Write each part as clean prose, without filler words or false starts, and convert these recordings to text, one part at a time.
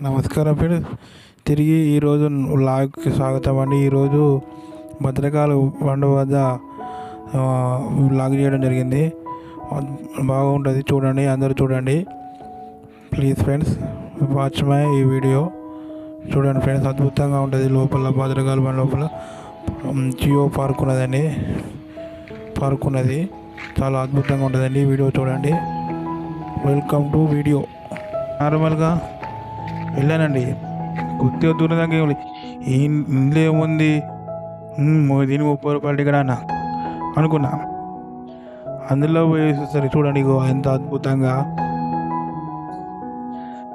నమస్కారం ఫ్రెండ్స్. తిరిగి ఈరోజు వ్లాగ్కి స్వాగతం అండి. ఈరోజు భద్రకాళి బండ వద్ద వ్లాగ్ చేయడం జరిగింది. బాగుంటుంది, చూడండి, అందరూ చూడండి ప్లీజ్ ఫ్రెండ్స్. వాచ్ మై ఈ వీడియో చూడండి ఫ్రెండ్స్. అద్భుతంగా ఉంటుంది. లోపల భద్రకాళి బండ లోపల జియో పార్క్ ఉన్నదండి. పార్క్ ఉన్నది, చాలా అద్భుతంగా ఉంటుందండి. వీడియో చూడండి. Welcome to video. నార్మల్గా వెళ్ళానండి, కొద్దిగా దూరం దాకా ఇందులో ఏముంది, దీని 30 రూపాయలు టికెట్ అన్న అనుకున్నా. అందులో పోయేసరి చూడండి, ఇగో ఎంత అద్భుతంగా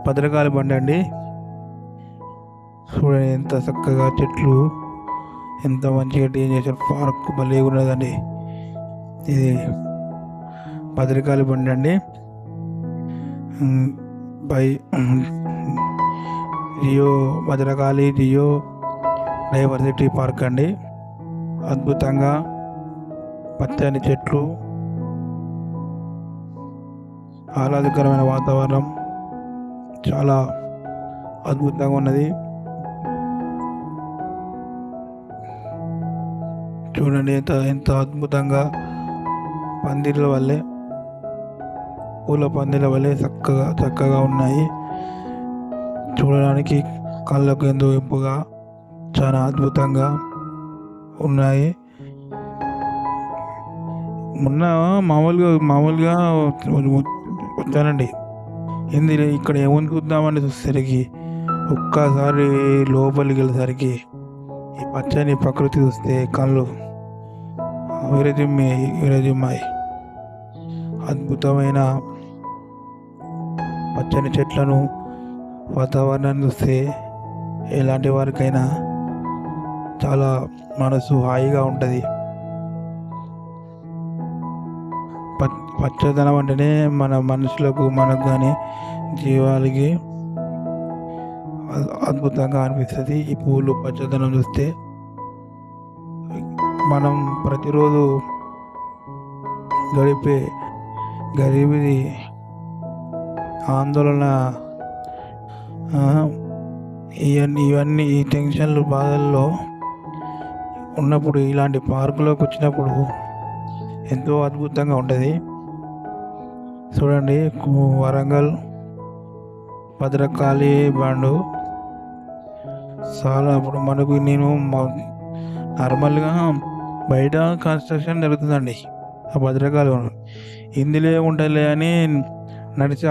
భద్రకాళి బండి అండి. చూడండి ఎంత చక్కగా చెట్లు, ఎంత మంచిగా ఏం చేశారు. పార్క్ భలే ఉన్నదండి. ఇది భద్రకాళి బండి అండి. Bio Bhadrakali bio diversity park అండి. అద్భుతంగా పచ్చని చెట్లు, ఆహ్లాదకరమైన వాతావరణం, చాలా అద్భుతంగా ఉన్నది. చూడండి ఎంత ఎంత అద్భుతంగా పందిర్ల వల్లే, పూల పందిర్ల వల్లే చక్కగా ఉన్నాయి. చూడడానికి కళ్ళకు ఎంతో ఇంపుగా, చాలా అద్భుతంగా ఉన్నాయి. మొన్న మామూలుగా వచ్చానండి. ఇక్కడ ఏముంది చూద్దామని చూసేసరికి, ఒక్కసారి లోపలికి వెళ్ళేసరికి ఈ పచ్చని ప్రకృతి చూస్తే కళ్ళు విరజిమ్మాయి. అద్భుతమైన పచ్చని చెట్లను, వాతావరణాన్ని చూస్తే ఎలాంటి వారికైనా చాలా మనసు హాయిగా ఉంటుంది. పచ్చదనం అంటేనే మన మనుషులకు, మనకు కానీ జీవాలకి అద్భుతంగా అనిపిస్తుంది. ఈ పూలు పచ్చదనం చూస్తే మనం ప్రతిరోజు గడిపే గరీబీ ఆందోళన, ఇవన్నీ ఈ టెన్షన్లు, బాధల్లో ఉన్నప్పుడు ఇలాంటి పార్కులోకి వచ్చినప్పుడు ఎంతో అద్భుతంగా ఉంటుంది. చూడండి, వరంగల్ భద్రకాళి బండు చాలా. ఇప్పుడు మనకు నేను నార్మల్గా బయట కన్స్ట్రక్షన్ జరుగుతుందండి ఆ భద్రకాళి. ఇందులో ఉంటలే అని నడిచే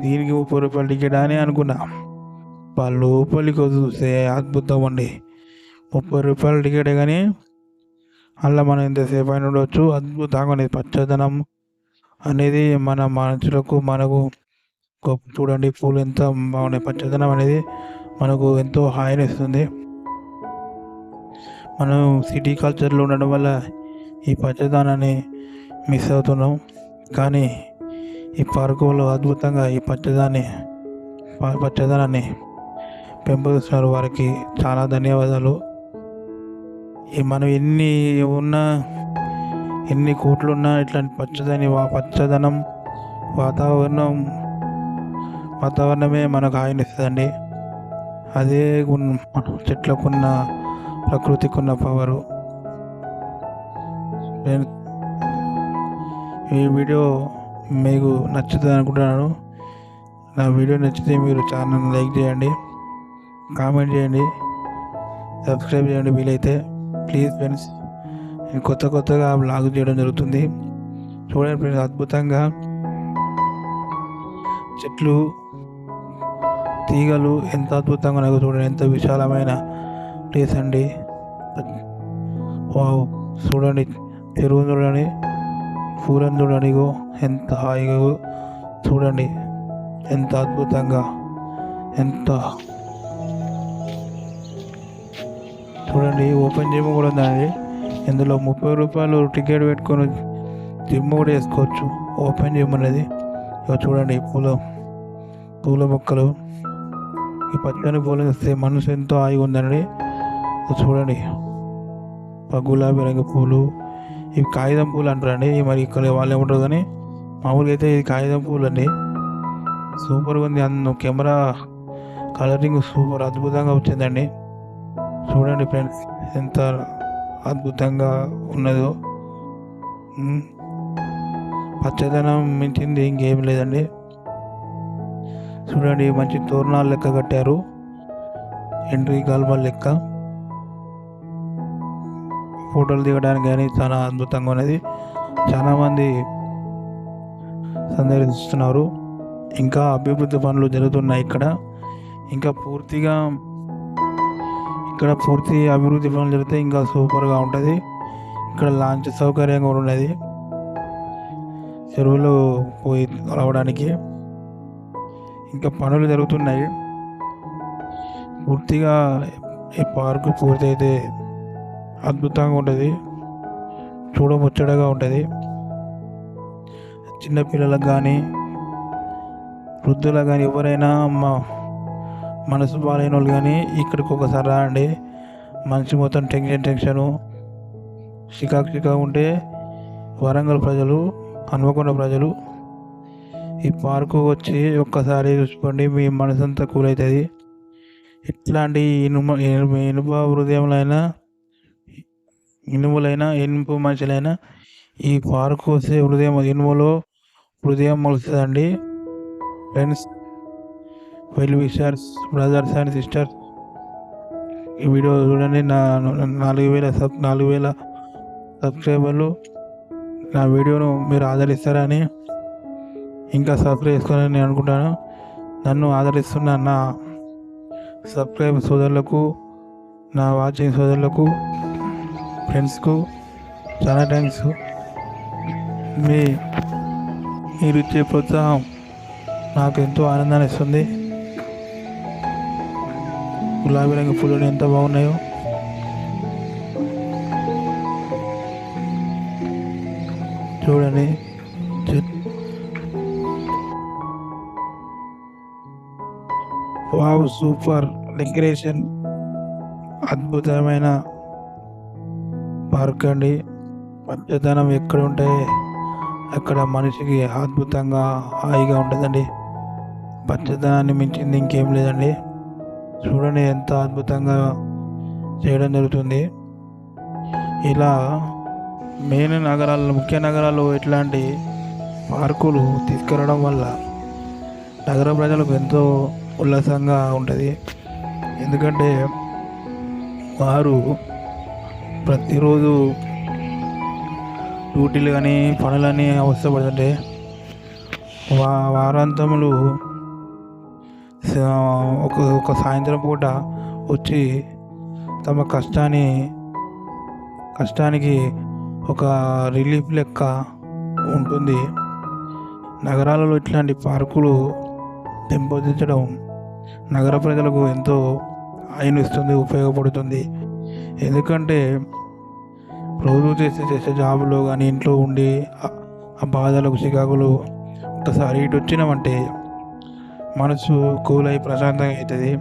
దీనికి 30 రూపాయలు టికెట్ అని అనుకున్నా. లోపలికి చూస్తే అద్భుతం అండి. 30 రూపాయల టికెటే కానీ అలా మనం ఎంతసేపు అయినా ఉండవచ్చు. అద్భుతంగా అనేది పచ్చదనం అనేది మన మనుషులకు, మనకు చూడండి పూలు ఎంత బాగున్నాయి. పచ్చదనం అనేది మనకు ఎంతో హాయిని ఇస్తుంది. మనం సిటీ కల్చర్లో ఉండడం వల్ల ఈ పచ్చదనాన్ని మిస్ అవుతున్నాం. కానీ ఈ పార్కులో అద్భుతంగా ఈ పచ్చదనాన్ని పెంపొందిస్తున్నారు. వారికి చాలా ధన్యవాదాలు. మనం ఎన్ని కోట్లున్నా ఇట్లాంటి పచ్చదనం వాతావరణమే మనకు హాయినిస్తుందండి. అదే చెట్లకున్న, ప్రకృతికున్న పవరు. ఈ వీడియో మీకు నచ్చుతుంది అనుకుంటున్నాను. నా వీడియో నచ్చితే మీరు ఛానల్ లైక్ చేయండి, కామెంట్ చేయండి, సబ్స్క్రైబ్ చేయండి వీలైతే ప్లీజ్ ఫ్రెండ్స్. నేను కొత్తగా బ్లాగ్ చేయడం జరుగుతుంది. చూడండి ఫ్రెండ్స్, అద్భుతంగా చెట్లు, తీగలు ఎంత అద్భుతంగా నాకు చూడండి. ఎంత విశాలమైన ప్లేస్ అండి. వావ్, చూడండి చెరువు చూడండి, పూలను చూడండి, ఎంత హాయిగా చూడండి, ఎంత అద్భుతంగా, చూడండి. ఓపెన్ జిమ్ కూడా ఉందండి. ఇందులో 30 రూపాయలు టికెట్ పెట్టుకొని జిమ్ కూడా వేసుకోవచ్చు. ఓపెన్ జిమ్ అనేది చూడండి. పూల మొక్కలు, ఈ పచ్చని పూలు వస్తే మనసు ఎంతో హాయిగా ఉందండి. చూడండి, గులాబీ రంగు పూలు, ఇవి కాగితం పూలు అంటారండి. మరి ఇక్కడ వాళ్ళు ఏమంటారు కానీ మామూలుగా అయితే ఇది కాగితం పూలు అండి. సూపర్గా ఉంది. కెమెరా కలరింగ్ సూపర్ అద్భుతంగా వచ్చిందండి. చూడండి ఫ్రెండ్స్, ఎంత అద్భుతంగా ఉన్నదో. పచ్చదనం మించింది ఇంకేం లేదండి. చూడండి, మంచి తోరణాలు లెక్క కట్టారు, ఎంట్రీ గాల్బాల్ లెక్క. ఫోటోలు దిగడానికి కానీ చాలా అద్భుతంగా ఉన్నది. చాలామంది సందర్శిస్తున్నారు. ఇంకా అభివృద్ధి పనులు జరుగుతున్నాయి ఇక్కడ. ఇంకా పూర్తి అభివృద్ధి పనులు జరిగితే ఇంకా సూపర్గా ఉంటుంది. ఇక్కడ లాంచ్ సౌకర్యం కూడా ఉన్నది, చెరువులో పోయి రావడానికి. ఇంకా పనులు జరుగుతున్నాయి. పూర్తిగా ఈ పార్కు పూర్తయితే అద్భుతంగా ఉంటుంది, చూడముచ్చటగా ఉంటుంది. చిన్నపిల్లలకు కానీ వృద్ధులకు కానీ ఎవరైనా మనసు బాగాలేని వాళ్ళు కానీ ఇక్కడికి ఒకసారి రాండి. మనిషి మొత్తం టెన్షను చికాకు ఉంటే వరంగల్ ప్రజలు, హన్మకొండ ప్రజలు ఈ పార్కు వచ్చి ఒక్కసారి చూసుకోండి, మీ మనసు అంతా కూల్ అవుతుంది. ఎట్లాంటి ఇనుప హృదయములైనా, ఇనుపు మనుషులైనా ఈ పార్కు వస్తే ఇనుములో హృదయం మొలుస్తుందండి. Friends, well wishers, brothers and sisters, ఈ వీడియో చూడండి. 4,000 సబ్స్క్రైబర్లు. నా వీడియోను మీరు ఆదరిస్తారని, ఇంకా సబ్స్క్రైబ్ చేసుకోవాలని నేను అనుకుంటాను. నన్ను ఆదరిస్తున్న నా సబ్స్క్రైబ్ సోదరులకు, నా వాచింగ్ సోదరులకు, ఫ్రెండ్స్కు చాలా థ్యాంక్స్. మీరు ఇచ్చే ప్రోత్సాహం నాకు ఎంతో ఆనందాన్ని ఇస్తుంది. గులాబీ రంగు పూలు ఎంత బాగున్నాయో. చూడండి, వావ్, సూపర్ డెకరేషన్, అద్భుతమైన పార్క్ అండి. పచ్చదనం ఎక్కడ ఉంటే అక్కడ మనిషికి అద్భుతంగా హాయిగా ఉంటుందండి. పచ్చదనాన్ని మించింది ఇంకేం లేదండి. చూడండి ఎంత అద్భుతంగా చేయడం జరుగుతుంది. ఇలా ముఖ్య నగరాల్లో ఇట్లాంటి పార్కులు తీసుకురావడం వల్ల నగర ప్రజలకు ఎంతో ఉల్లాసంగా ఉంటుంది. ఎందుకంటే వారు ప్రతిరోజు డ్యూటీలు కానీ పనులని అవసరపడుతుంటే వారాంతములు ఒక సాయంత్రం పూట వచ్చి తమ కష్టానికి ఒక రిలీఫ్ లెక్క ఉంటుంది. నగరాలలో ఇట్లాంటి పార్కులు పెంపొందించడం నగర ప్రజలకు ఎంతో హాయినిస్తుంది, ఉపయోగపడుతుంది. ఎందుకంటే రోజు చేసే జాబులో కానీ ఇంట్లో ఉండి ఆ బాధలకు చికాకులు ఒకసారి ఇటు వచ్చినామంటే మనసు కూల్ అయి ప్రశాంతంగా అవుతుంది.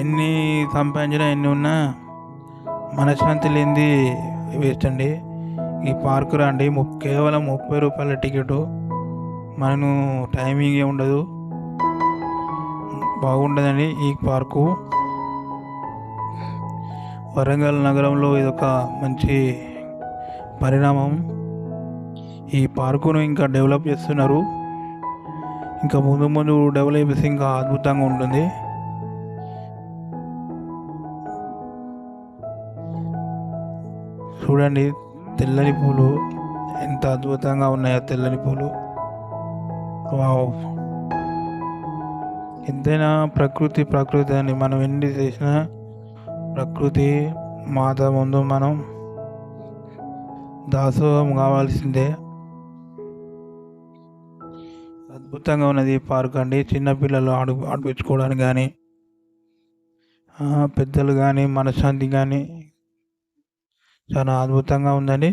ఎన్ని సంపాదించినా ఎన్ని ఉన్నా మనశ్శాంతి లేనిది వేస్ట్ అండి. ఈ పార్కు రండి, కేవలం 30 రూపాయల టికెట్. మనను టైమింగ్ ఏ ఉండదు, బాగుంటుందండి ఈ పార్కు. వరంగల్ నగరంలో ఇదొక మంచి పరిణామం. ఈ పార్కును ఇంకా డెవలప్ చేస్తున్నారు. ఇంకా ముందు డెవలప్ చేసి ఇంకా అద్భుతంగా ఉంటుంది. చూడండి, తెల్లని పూలు ఎంత అద్భుతంగా ఉన్నాయో. తెల్లని పూలు, వావ్. ఎంతైనా ప్రకృతి అని మనం ఎన్ని చేసినా ప్రకృతి మాత ముందు మనం దాసోహం కావాల్సిందే. అద్భుతంగా ఉన్నది పార్క్ అండి. చిన్నపిల్లలు ఆడిపించుకోవడానికి కానీ, పెద్దలు కానీ, మనశ్శాంతి కానీ చాలా అద్భుతంగా ఉందండి.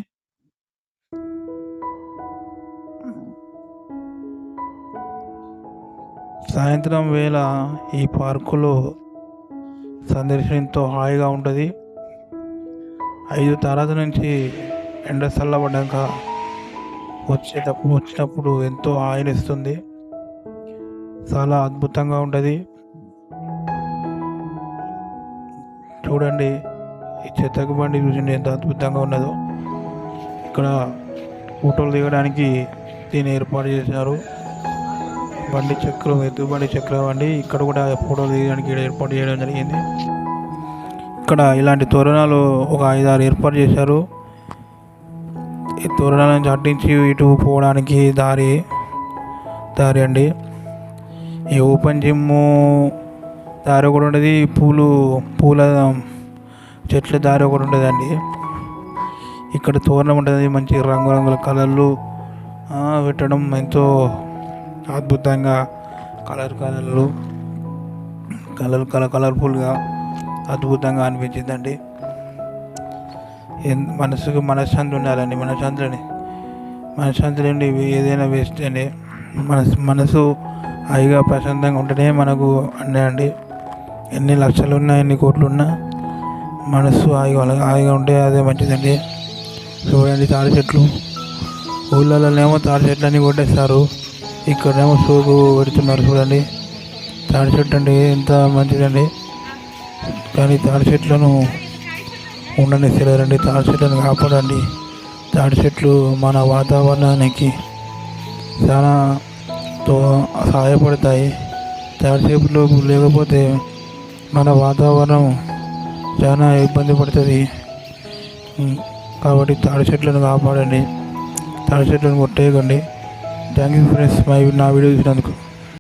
సాయంత్రం వేళ ఈ పార్కులో సందర్శన ఎంతో హాయిగా ఉంటుంది. 5 తర్వాత నుంచి ఎండ చల్లబడ్డాక వచ్చినప్పుడు ఎంతో హాయినిస్తుంది. చాలా అద్భుతంగా ఉంటుంది. చూడండి ఈ చెత్తకు బండి చూసిండి ఎంత అద్భుతంగా ఉన్నదో. ఇక్కడ ఫోటోలు దిగడానికి దీన్ని ఏర్పాటు చేశారు. బండి చక్రం, ఎద్దు బండి చక్రం అండి. ఇక్కడ కూడా ఫోటోలు దిగడానికి ఏర్పాటు చేయడం జరిగింది. ఇక్కడ ఇలాంటి తోరణాలు ఒక 5-6 ఏర్పాటు చేశారు. ఈ తోరణాలను చాటించి ఇటు పోవడానికి దారి అండి. ఈ ఓపెన్ జిమ్ దారి ఒకటి ఉంటుంది, పూల చెట్ల దారి ఒకటి ఉంటుందండి. ఇక్కడ తోరణం ఉంటుంది, మంచి రంగురంగుల కలర్లు పెట్టడం ఎంతో అద్భుతంగా కలర్ఫుల్గా అద్భుతంగా అనిపించిందండి. మనసుకు మనశ్శాంతి ఉండాలండి. మనశ్శాంతి నుండి ఏదైనా వేస్ట్ అండి. మనసు హాయిగా ప్రశాంతంగా ఉంటేనే మనకు అన్నీ అండి. ఎన్ని లక్షలు ఉన్నా, ఎన్ని కోట్లు ఉన్నా మనసు హాయిగా ఉంటే అదే మంచిదండి. చూడండి తాడి చెట్లు, ఊళ్ళలోనేమో తాడి చెట్లని కొట్టేస్తారు, ఇక్కడేమో సోకు పెడుతున్నారు. చూడండి తాడి చెట్టు అండి ఎంత మంచిదండి. కానీ తాడి చెట్లను ఉండనిస్తలేరండి. తాడి చెట్లను కాపాడండి. తాడి చెట్లు మన వాతావరణానికి చాలా సహాయపడతాయి. తాడి చెట్లు లేకపోతే మన వాతావరణం చాలా ఇబ్బంది పడుతుంది. కాబట్టి తాడి చెట్లను కాపాడండి, తాడి చెట్లను కొట్టేయకండి. థ్యాంక్ యూ ఫ్రెండ్స్ నా వీడియో చూసినందుకు.